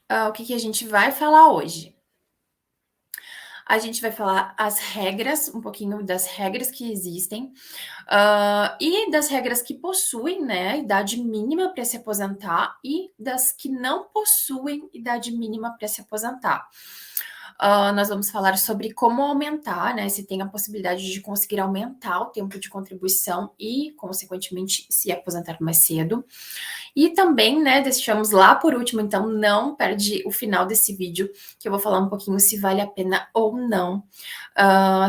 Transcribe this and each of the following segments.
O que a gente vai falar hoje? A gente vai falar as regras, um pouquinho das regras que existem, e das regras que possuem, né, idade mínima para se aposentar e das que não possuem idade mínima para se aposentar. Nós vamos falar sobre como aumentar, né, se tem a possibilidade de conseguir aumentar o tempo de contribuição e, consequentemente, se aposentar mais cedo. E também, né, deixamos lá por último, então não perde o final desse vídeo, que eu vou falar um pouquinho se vale a pena ou não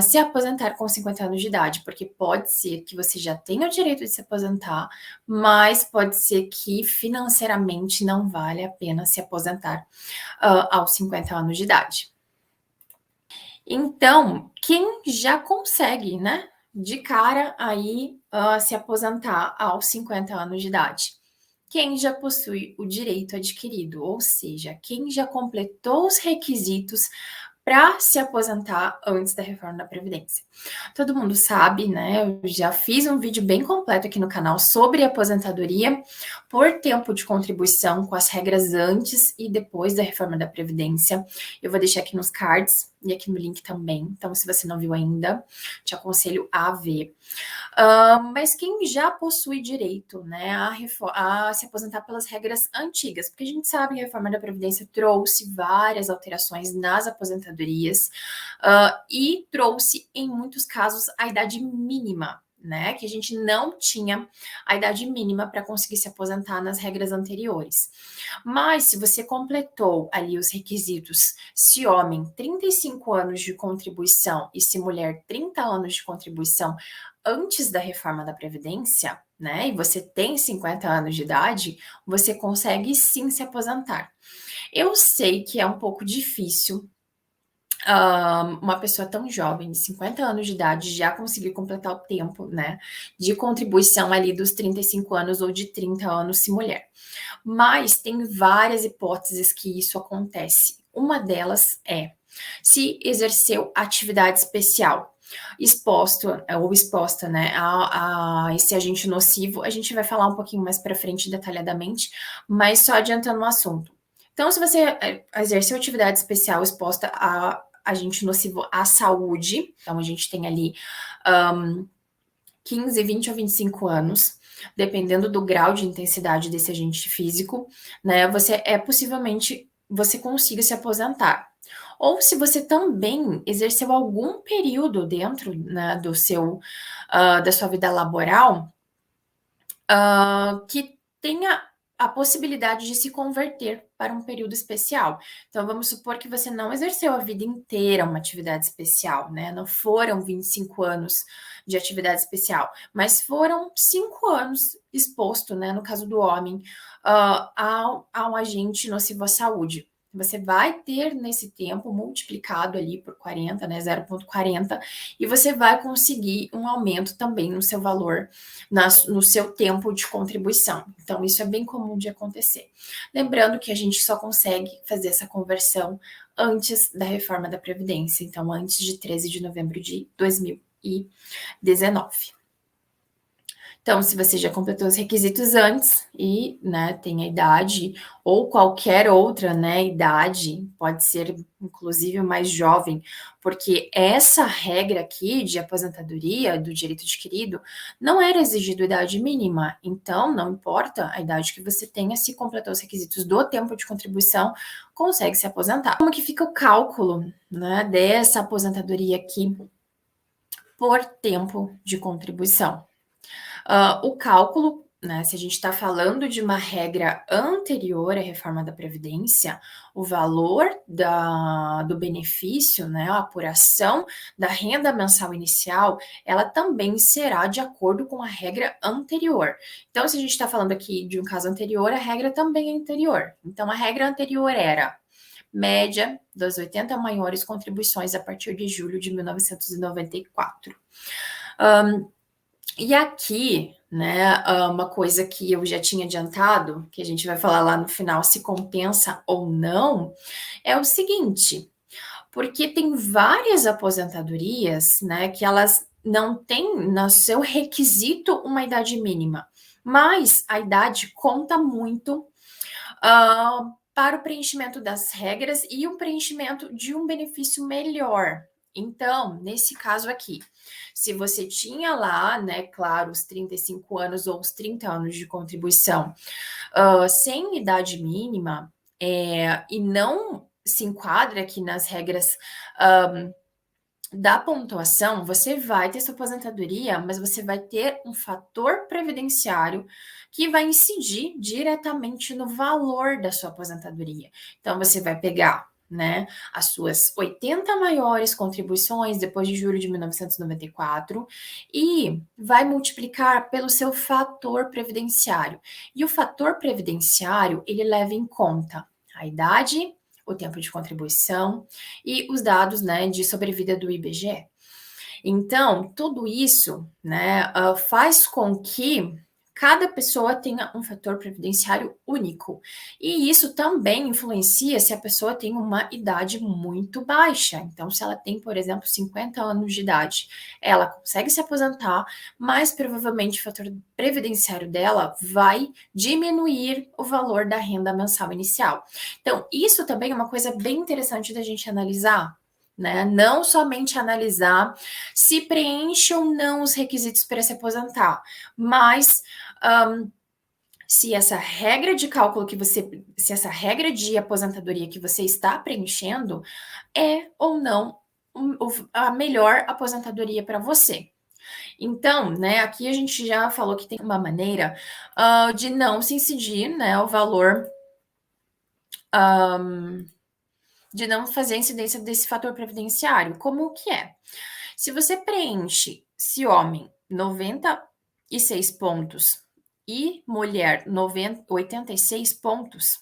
se aposentar com 50 anos de idade, porque pode ser que você já tenha o direito de se aposentar, mas pode ser que financeiramente não vale a pena se aposentar aos 50 anos de idade. Então, quem já consegue, né, de cara aí se aposentar aos 50 anos de idade? Quem já possui o direito adquirido, ou seja, quem já completou os requisitos para se aposentar antes da reforma da Previdência. Todo mundo sabe, né? Eu já fiz um vídeo bem completo aqui no canal sobre aposentadoria por tempo de contribuição, com as regras antes e depois da reforma da Previdência. Eu vou deixar aqui nos cards e aqui no link também. Então, se você não viu ainda, te aconselho a ver. Mas quem já possui direito, né, a se aposentar pelas regras antigas, porque a gente sabe que a reforma da Previdência trouxe várias alterações nas aposentadorias e trouxe, em muitos casos, a idade mínima, né, que a gente não tinha a idade mínima para conseguir se aposentar nas regras anteriores. Mas se você completou ali os requisitos, se homem 35 anos de contribuição e se mulher 30 anos de contribuição antes da reforma da Previdência, né, e você tem 50 anos de idade, você consegue sim se aposentar. Eu sei que é um pouco difícil uma pessoa tão jovem, de 50 anos de idade, já conseguir completar o tempo, né, de contribuição ali dos 35 anos ou de 30 anos se mulher. Mas tem várias hipóteses que isso acontece. Uma delas é se exerceu atividade especial, exposto ou exposta, né, a esse agente nocivo. A gente vai falar um pouquinho mais para frente detalhadamente, mas só adiantando o assunto. Então, se você exerceu atividade especial exposta a agente nocivo à saúde, então a gente tem ali 15, 20 ou 25 anos, dependendo do grau de intensidade desse agente físico, né, possivelmente você consiga se aposentar. Ou se você também exerceu algum período dentro, né, da sua vida laboral, que tenha a possibilidade de se converter para um período especial. Então, vamos supor que você não exerceu a vida inteira uma atividade especial, né? Não foram 25 anos de atividade especial, mas foram 5 anos exposto, né? No caso do homem, a um agente nocivo à saúde. Você vai ter nesse tempo multiplicado ali por 40, né? 0,40, e você vai conseguir um aumento também no seu valor no seu tempo de contribuição. Então, isso é bem comum de acontecer. Lembrando que a gente só consegue fazer essa conversão antes da reforma da Previdência, então antes de 13 de novembro de 2019. Então, se você já completou os requisitos antes e, né, tem a idade ou qualquer outra, né, idade, pode ser inclusive mais jovem, porque essa regra aqui de aposentadoria do direito adquirido não era exigido idade mínima. Então, não importa a idade que você tenha, se completou os requisitos do tempo de contribuição, consegue se aposentar. Como que fica o cálculo, né, dessa aposentadoria aqui por tempo de contribuição? O cálculo, né, se a gente está falando de uma regra anterior à reforma da Previdência, o valor do benefício, né, a apuração da renda mensal inicial, ela também será de acordo com a regra anterior. Então, se a gente está falando aqui de um caso anterior, a regra também é anterior. Então, a regra anterior era média das 80 maiores contribuições a partir de julho de 1994. E aqui, né, uma coisa que eu já tinha adiantado, que a gente vai falar lá no final se compensa ou não, é o seguinte, porque tem várias aposentadorias, né, que elas não têm no seu requisito uma idade mínima, mas a idade conta muito para o preenchimento das regras e o preenchimento de um benefício melhor. Então, nesse caso aqui, se você tinha lá, né, claro, os 35 anos ou os 30 anos de contribuição, sem idade mínima, e não se enquadra aqui nas regras da pontuação, você vai ter sua aposentadoria, mas você vai ter um fator previdenciário que vai incidir diretamente no valor da sua aposentadoria. Então, você vai pegar, né, as suas 80 maiores contribuições depois de julho de 1994 e vai multiplicar pelo seu fator previdenciário. E o fator previdenciário, ele leva em conta a idade, o tempo de contribuição e os dados, né, de sobrevida do IBGE. Então, tudo isso, né, faz com que cada pessoa tenha um fator previdenciário único. E isso também influencia se a pessoa tem uma idade muito baixa. Então, se ela tem, por exemplo, 50 anos de idade, ela consegue se aposentar, mas provavelmente o fator previdenciário dela vai diminuir o valor da renda mensal inicial. Então, isso também é uma coisa bem interessante da gente analisar, né? Não somente analisar se preenche ou não os requisitos para se aposentar, mas se essa regra de cálculo se essa regra de aposentadoria que você está preenchendo é ou não a melhor aposentadoria para você. Então, né, aqui a gente já falou que tem uma maneira de não se incidir, né, o valor, de não fazer a incidência desse fator previdenciário. Como que é? Se você preenche, se homem, 96 pontos e mulher 86 pontos,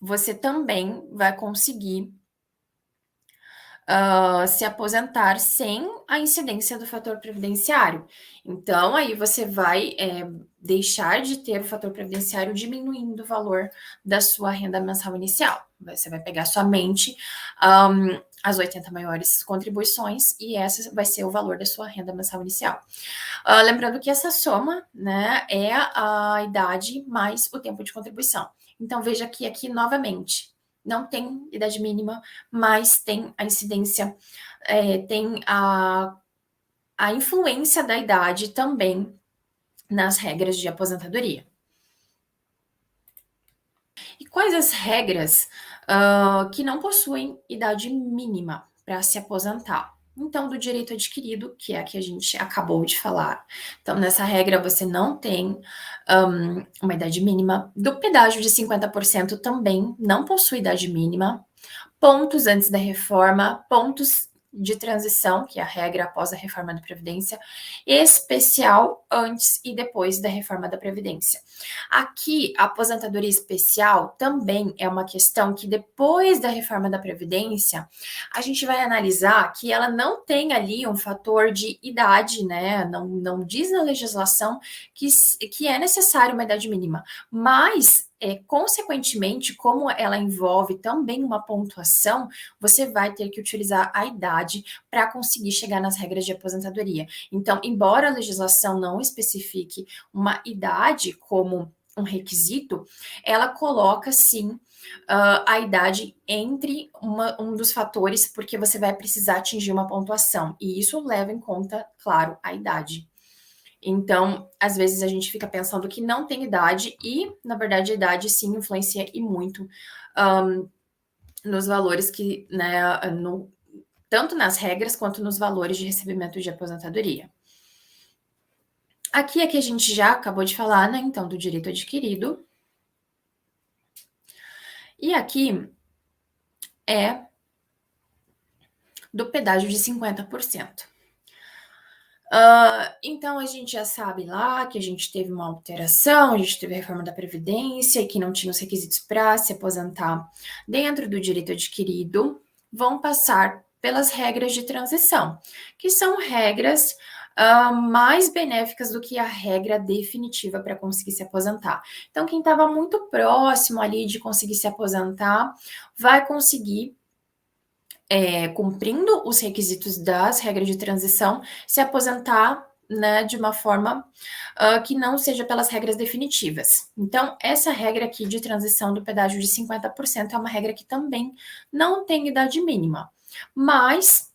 você também vai conseguir se aposentar sem a incidência do fator previdenciário. Então, aí você vai deixar de ter o fator previdenciário diminuindo o valor da sua renda mensal inicial. Você vai pegar somente as 80 maiores contribuições e essa vai ser o valor da sua renda mensal inicial. Lembrando que essa soma, né, é a idade mais o tempo de contribuição. Então, veja que aqui novamente, não tem idade mínima, mas tem a incidência, tem a influência da idade também nas regras de aposentadoria. E quais as regras que não possuem idade mínima para se aposentar? Então, do direito adquirido, que é a que a gente acabou de falar. Então, nessa regra, você não tem uma idade mínima. Do pedágio de 50% também não possui idade mínima. Pontos antes da reforma, pontos de transição, que é a regra após a reforma da Previdência, especial antes e depois da reforma da Previdência. Aqui, a aposentadoria especial também é uma questão que depois da reforma da Previdência, a gente vai analisar que ela não tem ali um fator de idade, né? Não diz na legislação que é necessário uma idade mínima, mas consequentemente, como ela envolve também uma pontuação, você vai ter que utilizar a idade para conseguir chegar nas regras de aposentadoria. Então, embora a legislação não especifique uma idade como um requisito, ela coloca sim a idade entre um dos fatores, porque você vai precisar atingir uma pontuação, e isso leva em conta, claro, a idade. Então, às vezes a gente fica pensando que não tem idade e, na verdade, a idade sim influencia e muito nos valores que, né, tanto nas regras quanto nos valores de recebimento de aposentadoria. Aqui é que a gente já acabou de falar, né, então, do direito adquirido. E aqui é do pedágio de 50%. Então, a gente já sabe lá que a gente teve uma alteração, a gente teve a reforma da Previdência e que não tinha os requisitos para se aposentar dentro do direito adquirido, vão passar pelas regras de transição, que são regras mais benéficas do que a regra definitiva para conseguir se aposentar. Então, quem estava muito próximo ali de conseguir se aposentar, vai conseguir cumprindo os requisitos das regras de transição, se aposentar né, de uma forma que não seja pelas regras definitivas. Então, essa regra aqui de transição do pedágio de 50% é uma regra que também não tem idade mínima, mas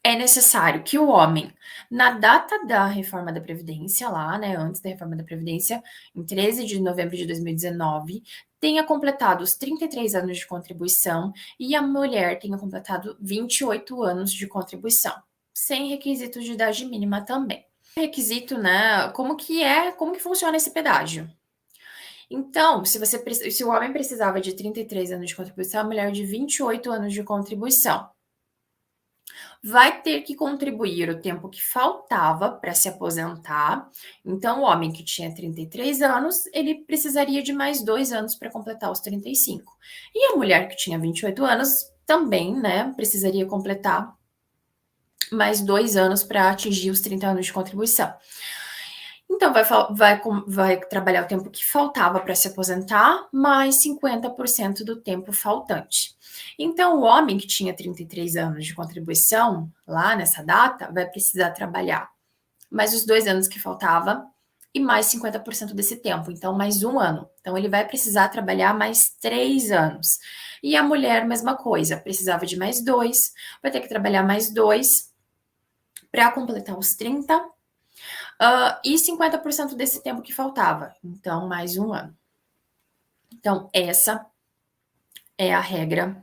é necessário que o homem, na data da reforma da Previdência, lá, né, antes da reforma da Previdência, em 13 de novembro de 2019, tenha completado os 33 anos de contribuição e a mulher tenha completado 28 anos de contribuição, sem requisitos de idade mínima também. Requisito, né? Como que funciona esse pedágio? Então, se o homem precisava de 33 anos de contribuição, a mulher de 28 anos de contribuição vai ter que contribuir o tempo que faltava para se aposentar. Então, o homem que tinha 33 anos, ele precisaria de mais 2 anos para completar os 35. E a mulher que tinha 28 anos também, né, precisaria completar mais 2 anos para atingir os 30 anos de contribuição. Então, vai trabalhar o tempo que faltava para se aposentar, mais 50% do tempo faltante. Então, o homem que tinha 33 anos de contribuição, lá nessa data, vai precisar trabalhar mais os 2 anos que faltava e mais 50% desse tempo, então mais 1 ano. Então, ele vai precisar trabalhar mais 3 anos. E a mulher, mesma coisa, precisava de mais 2, vai ter que trabalhar mais 2 para completar os 30 e 50% desse tempo que faltava, então mais 1 ano. Então, essa é a regra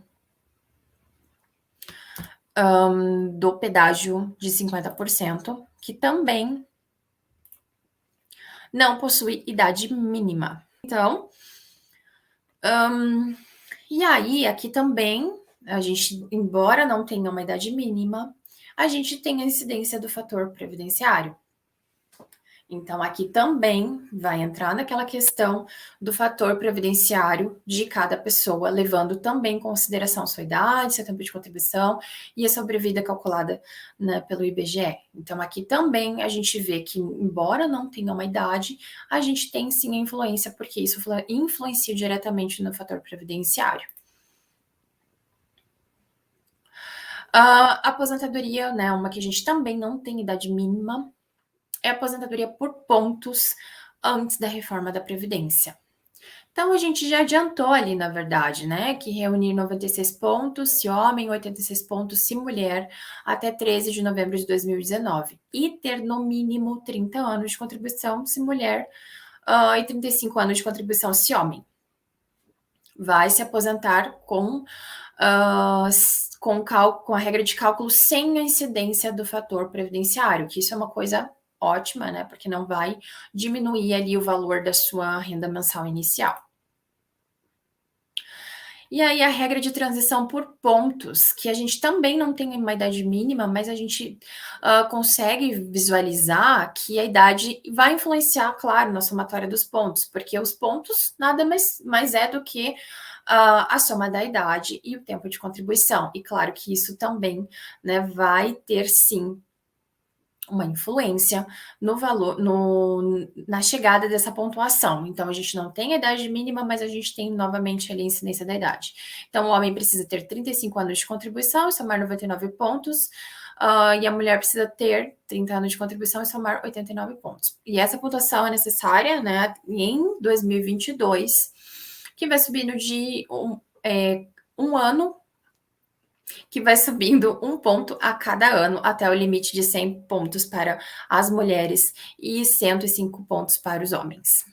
do pedágio de 50%, que também não possui idade mínima. Então, e aí, aqui também, a gente, embora não tenha uma idade mínima, a gente tem a incidência do fator previdenciário. Então, aqui também vai entrar naquela questão do fator previdenciário de cada pessoa, levando também em consideração sua idade, seu tempo de contribuição e a sobrevida calculada, né, pelo IBGE. Então, aqui também a gente vê que, embora não tenha uma idade, a gente tem sim a influência, porque isso influencia diretamente no fator previdenciário. A aposentadoria, né, uma que a gente também não tem idade mínima, é a aposentadoria por pontos antes da reforma da Previdência. Então, a gente já adiantou ali, na verdade, né, que reunir 96 pontos se homem, 86 pontos se mulher, até 13 de novembro de 2019. E ter no mínimo 30 anos de contribuição se mulher e 35 anos de contribuição se homem. Vai se aposentar com a regra de cálculo sem a incidência do fator previdenciário, que isso é uma coisa ótima, né? Porque não vai diminuir ali o valor da sua renda mensal inicial. E aí a regra de transição por pontos, que a gente também não tem uma idade mínima, mas a gente consegue visualizar que a idade vai influenciar, claro, na somatória dos pontos, porque os pontos nada mais é do que a soma da idade e o tempo de contribuição. E claro que isso também, né, vai ter sim uma influência no valor, na chegada dessa pontuação. Então, a gente não tem a idade mínima, mas a gente tem novamente ali a incidência da idade. Então, o homem precisa ter 35 anos de contribuição e somar 99 pontos, e a mulher precisa ter 30 anos de contribuição e somar 89 pontos. E essa pontuação é necessária, né, em 2022, que vai subindo de um ano, que vai subindo 1 ponto a cada ano até o limite de 100 pontos para as mulheres e 105 pontos para os homens.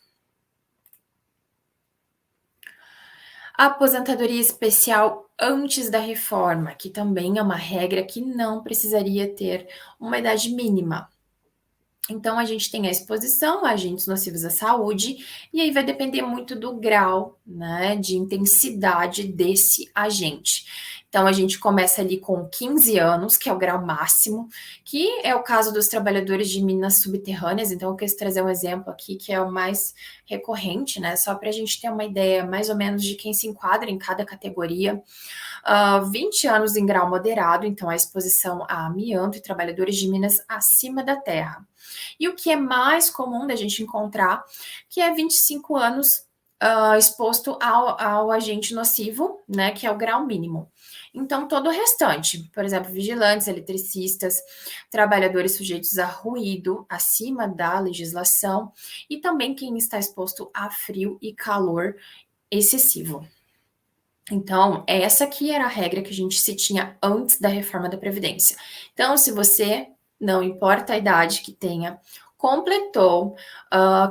A aposentadoria especial antes da reforma, que também é uma regra que não precisaria ter uma idade mínima. Então, a gente tem a exposição a agentes nocivos à saúde, e aí vai depender muito do grau, né, de intensidade desse agente. Então, a gente começa ali com 15 anos, que é o grau máximo, que é o caso dos trabalhadores de minas subterrâneas. Então, eu quis trazer um exemplo aqui que é o mais recorrente, né, só para a gente ter uma ideia mais ou menos de quem se enquadra em cada categoria. 20 anos em grau moderado, então a exposição a amianto e trabalhadores de minas acima da terra. E o que é mais comum da gente encontrar, que é 25 anos exposto ao agente nocivo, né, que é o grau mínimo. Então, todo o restante, por exemplo, vigilantes, eletricistas, trabalhadores sujeitos a ruído acima da legislação e também quem está exposto a frio e calor excessivo. Então, essa aqui era a regra que a gente se tinha antes da reforma da Previdência. Então, se você, não importa a idade que tenha, completou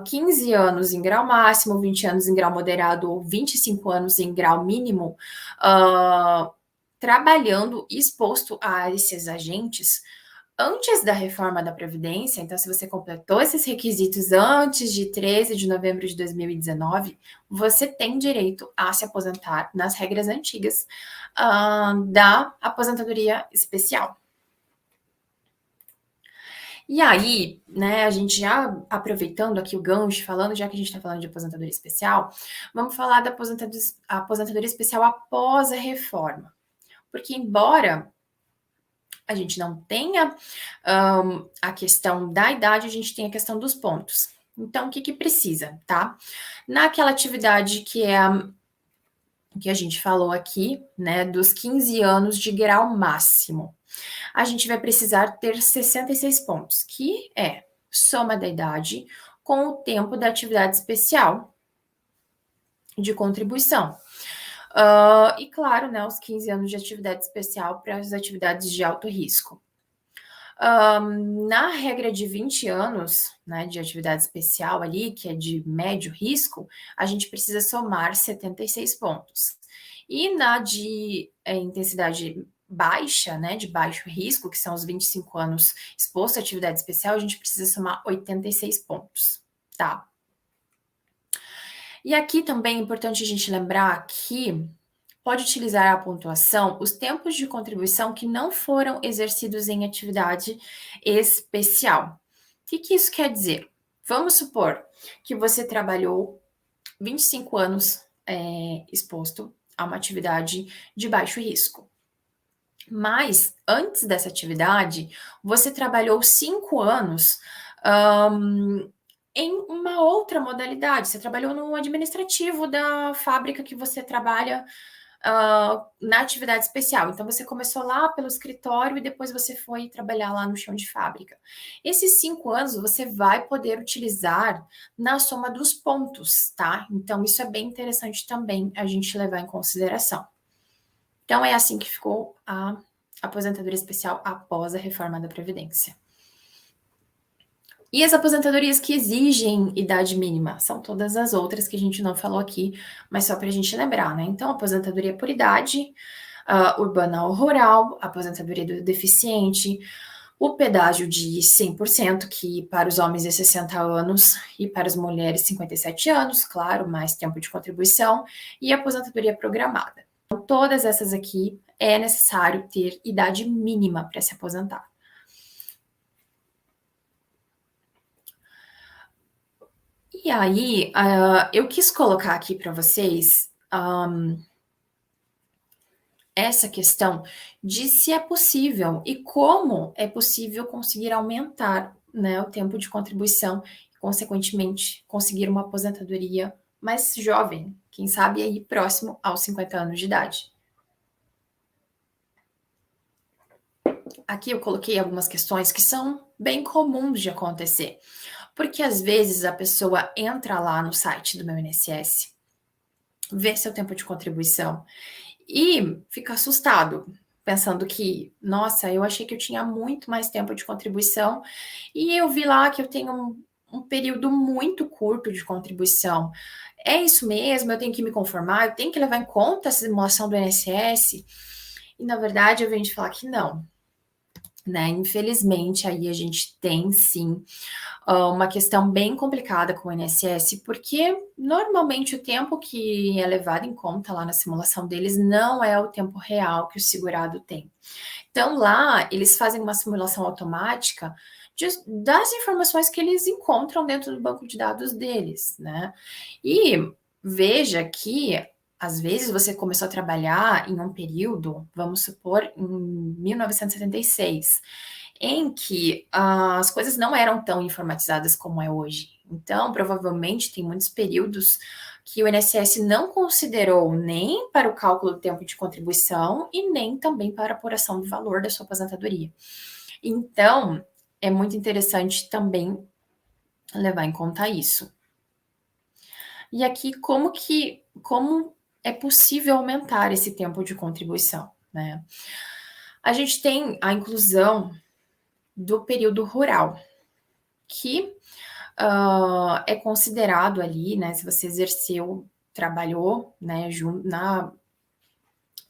15 anos em grau máximo, 20 anos em grau moderado ou 25 anos em grau mínimo, trabalhando exposto a esses agentes, antes da reforma da Previdência, então, se você completou esses requisitos antes de 13 de novembro de 2019, você tem direito a se aposentar nas regras antigas da aposentadoria especial. E aí, né, a gente já aproveitando aqui o gancho, falando, já que a gente está falando de aposentadoria especial, vamos falar da aposentadoria especial após a reforma. Porque, embora a gente não tenha a questão da idade, a gente tem a questão dos pontos. Então, o que precisa, tá? Naquela atividade que a gente falou aqui, né, dos 15 anos de grau máximo, a gente vai precisar ter 66 pontos, que é soma da idade com o tempo da atividade especial de contribuição. E claro, né, os 15 anos de atividade especial para as atividades de alto risco. Na regra de 20 anos, né, de atividade especial ali, que é de médio risco, a gente precisa somar 76 pontos. E na de intensidade baixa, né, de baixo risco, que são os 25 anos exposto à atividade especial, a gente precisa somar 86 pontos, tá? E aqui também é importante a gente lembrar que pode utilizar a pontuação os tempos de contribuição que não foram exercidos em atividade especial. O que isso quer dizer? Vamos supor que você trabalhou 25 anos exposto a uma atividade de baixo risco. Mas, antes dessa atividade, você trabalhou 5 anos em uma outra modalidade. Você trabalhou no administrativo da fábrica que você trabalha na atividade especial. Então, você começou lá pelo escritório e depois você foi trabalhar lá no chão de fábrica. Esses 5 anos você vai poder utilizar na soma dos pontos, tá? Então, isso é bem interessante também a gente levar em consideração. Então, é assim que ficou a aposentadoria especial após a reforma da Previdência. E as aposentadorias que exigem idade mínima? São todas as outras que a gente não falou aqui, mas só para a gente lembrar, né? Então, aposentadoria por idade, urbana ou rural, aposentadoria do deficiente, o pedágio de 100%, que para os homens é 60 anos e para as mulheres 57 anos, claro, mais tempo de contribuição, e aposentadoria programada. Então, todas essas aqui é necessário ter idade mínima para se aposentar. E aí, eu quis colocar aqui para vocês essa questão de se é possível e como é possível conseguir aumentar, né, o tempo de contribuição e, consequentemente, conseguir uma aposentadoria mais jovem, quem sabe aí próximo aos 50 anos de idade. Aqui eu coloquei algumas questões que são bem comuns de acontecer. Porque às vezes a pessoa entra lá no site do meu INSS, vê seu tempo de contribuição e fica assustado, pensando que, nossa, eu achei que eu tinha muito mais tempo de contribuição e eu vi lá que eu tenho um período muito curto de contribuição. É isso mesmo? Eu tenho que me conformar? Eu tenho que levar em conta essa simulação do INSS? E na verdade eu venho de falar que não. Né? Infelizmente, aí a gente tem sim uma questão bem complicada com o INSS, porque normalmente o tempo que é levado em conta lá na simulação deles não é o tempo real que o segurado tem. Então, lá eles fazem uma simulação automática das informações que eles encontram dentro do banco de dados deles, né? E veja que às vezes você começou a trabalhar em um período, vamos supor, em 1976, em que as coisas não eram tão informatizadas como é hoje. Então, provavelmente, tem muitos períodos que o INSS não considerou nem para o cálculo do tempo de contribuição e nem também para a apuração do valor da sua aposentadoria. Então, é muito interessante também levar em conta isso. E aqui, como é possível aumentar esse tempo de contribuição, né? A gente tem a inclusão do período rural, que é considerado ali, né, se você exerceu, trabalhou, né,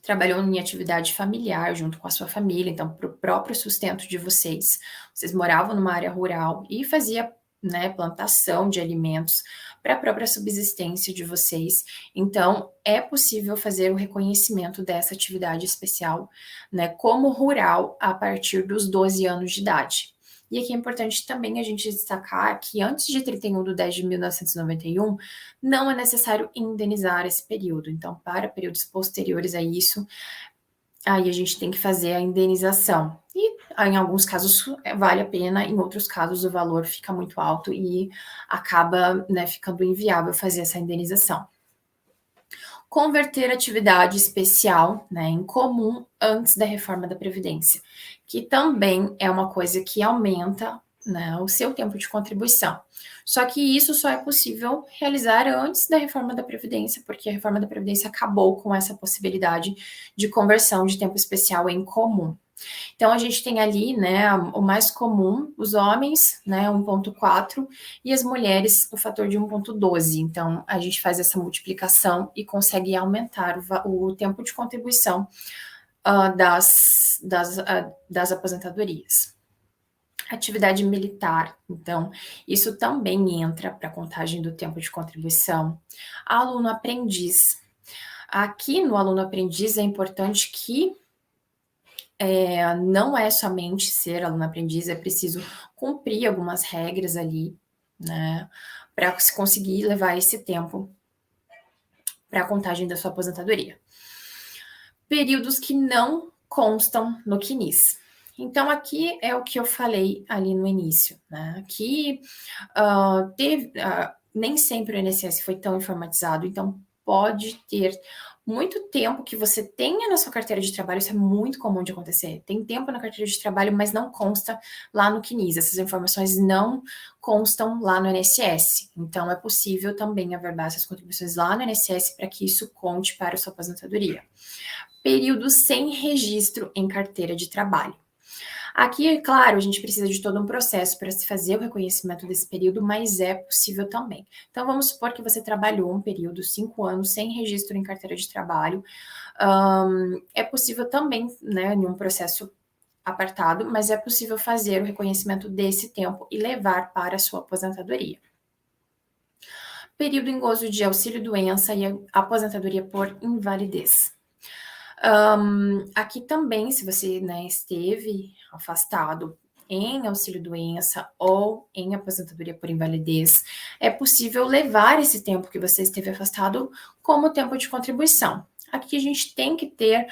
trabalhou em atividade familiar junto com a sua família, então para o próprio sustento de vocês, vocês moravam numa área rural e fazia, né, plantação de alimentos para a própria subsistência de vocês. Então, é possível fazer o reconhecimento dessa atividade especial, né, como rural a partir dos 12 anos de idade. E aqui é importante também a gente destacar que antes de 31 de 10 de 1991, não é necessário indenizar esse período. Então, para períodos posteriores a isso, aí a gente tem que fazer a indenização. E em alguns casos vale a pena, em outros casos o valor fica muito alto e acaba, né, ficando inviável fazer essa indenização. Converter atividade especial, né, em comum antes da reforma da Previdência, que também é uma coisa que aumenta, né, o seu tempo de contribuição. Só que isso só é possível realizar antes da reforma da Previdência, porque a reforma da Previdência acabou com essa possibilidade de conversão de tempo especial em comum. Então, a gente tem ali, né, o mais comum, os homens, né, 1,4, e as mulheres, o fator de 1,12. Então, a gente faz essa multiplicação e consegue aumentar o tempo de contribuição das aposentadorias. Atividade militar, então, isso também entra para a contagem do tempo de contribuição. Aluno aprendiz. Aqui no aluno aprendiz é importante que não é somente ser aluno aprendiz, é preciso cumprir algumas regras ali, né, para se conseguir levar esse tempo para a contagem da sua aposentadoria. Períodos que não constam no CNIS. Então, aqui é o que eu falei ali no início, né, que nem sempre o INSS foi tão informatizado, então pode ter muito tempo que você tenha na sua carteira de trabalho, isso é muito comum de acontecer. Tem tempo na carteira de trabalho, mas não consta lá no CNIS. Essas informações não constam lá no INSS. Então, é possível também averbar essas contribuições lá no INSS para que isso conte para a sua aposentadoria. Período sem registro em carteira de trabalho. Aqui, é claro, a gente precisa de todo um processo para se fazer o reconhecimento desse período, mas é possível também. Então, vamos supor que você trabalhou um período, 5 anos, sem registro em carteira de trabalho. É possível também, né, em um processo apartado, mas é possível fazer o reconhecimento desse tempo e levar para a sua aposentadoria. Período em gozo de auxílio-doença e aposentadoria por invalidez. Aqui também, se você, né, esteve afastado em auxílio-doença ou em aposentadoria por invalidez, é possível levar esse tempo que você esteve afastado como tempo de contribuição. Aqui a gente tem que ter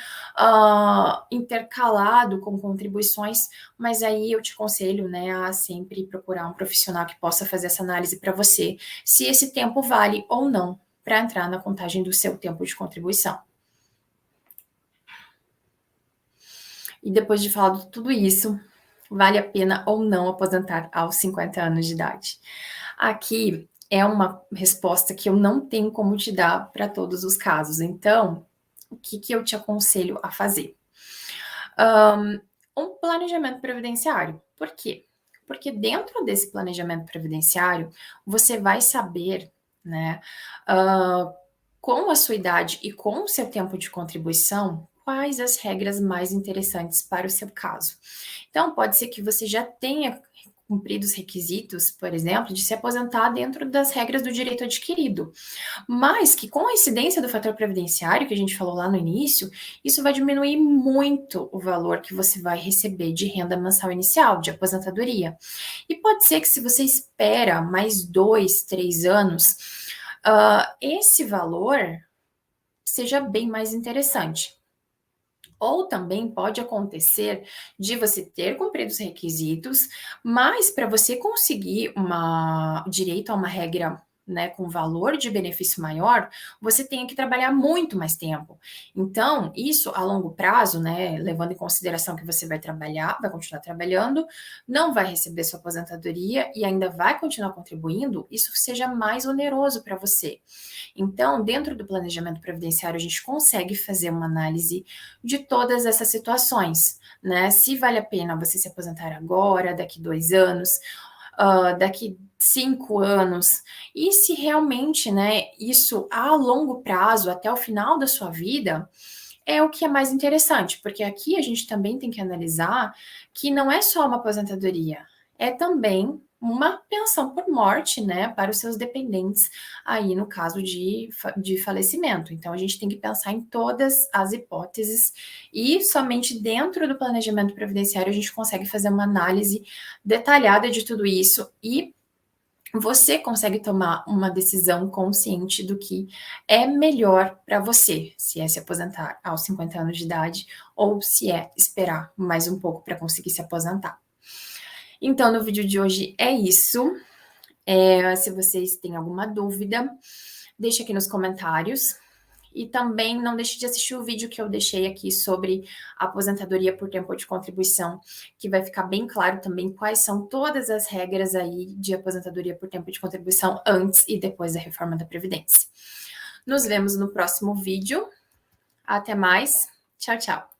intercalado com contribuições, mas aí eu te aconselho, né, a sempre procurar um profissional que possa fazer essa análise para você, se esse tempo vale ou não para entrar na contagem do seu tempo de contribuição. E depois de falar de tudo isso, vale a pena ou não aposentar aos 50 anos de idade? Aqui é uma resposta que eu não tenho como te dar para todos os casos. Então, o que eu te aconselho a fazer? Um planejamento previdenciário. Por quê? Porque dentro desse planejamento previdenciário, você vai saber, né, com a sua idade e com o seu tempo de contribuição, quais as regras mais interessantes para o seu caso. Então, pode ser que você já tenha cumprido os requisitos, por exemplo, de se aposentar dentro das regras do direito adquirido, mas que com a incidência do fator previdenciário, que a gente falou lá no início, isso vai diminuir muito o valor que você vai receber de renda mensal inicial, de aposentadoria. E pode ser que se você espera mais 2, 3 anos, esse valor seja bem mais interessante. Ou também pode acontecer de você ter cumprido os requisitos, mas para você conseguir direito a uma regra, né, com valor de benefício maior, você tenha que trabalhar muito mais tempo. Então, isso a longo prazo, né, levando em consideração que você vai trabalhar, vai continuar trabalhando, não vai receber sua aposentadoria e ainda vai continuar contribuindo, isso seja mais oneroso para você. Então, dentro do planejamento previdenciário, a gente consegue fazer uma análise de todas essas situações, né? Se vale a pena você se aposentar agora, daqui 2 anos, daqui 5 anos, e se realmente, né, isso a longo prazo, até o final da sua vida, é o que é mais interessante, porque aqui a gente também tem que analisar que não é só uma aposentadoria, é também uma pensão por morte, né, para os seus dependentes, aí no caso de falecimento. Então, a gente tem que pensar em todas as hipóteses e somente dentro do planejamento previdenciário a gente consegue fazer uma análise detalhada de tudo isso e você consegue tomar uma decisão consciente do que é melhor para você, se é se aposentar aos 50 anos de idade ou se é esperar mais um pouco para conseguir se aposentar. Então, no vídeo de hoje é isso. Se vocês têm alguma dúvida, deixe aqui nos comentários. E também não deixe de assistir o vídeo que eu deixei aqui sobre a aposentadoria por tempo de contribuição, que vai ficar bem claro também quais são todas as regras aí de aposentadoria por tempo de contribuição antes e depois da reforma da Previdência. Nos vemos no próximo vídeo. Até mais. Tchau, tchau.